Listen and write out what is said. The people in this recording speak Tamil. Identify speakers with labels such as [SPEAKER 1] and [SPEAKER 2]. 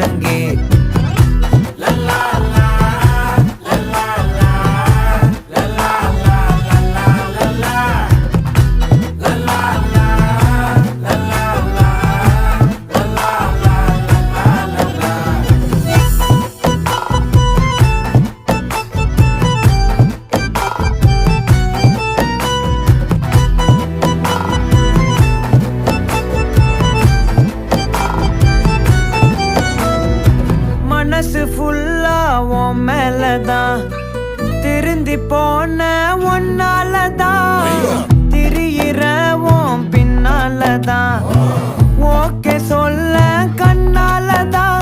[SPEAKER 1] முழங்கே மனசு ஃபுல்லா உன் மேலதான் திருந்தி போன ஒன்னாலதான் திரியிற உன் பின்னாலதான் ஓகே சொல்ல கண்ணாலதான்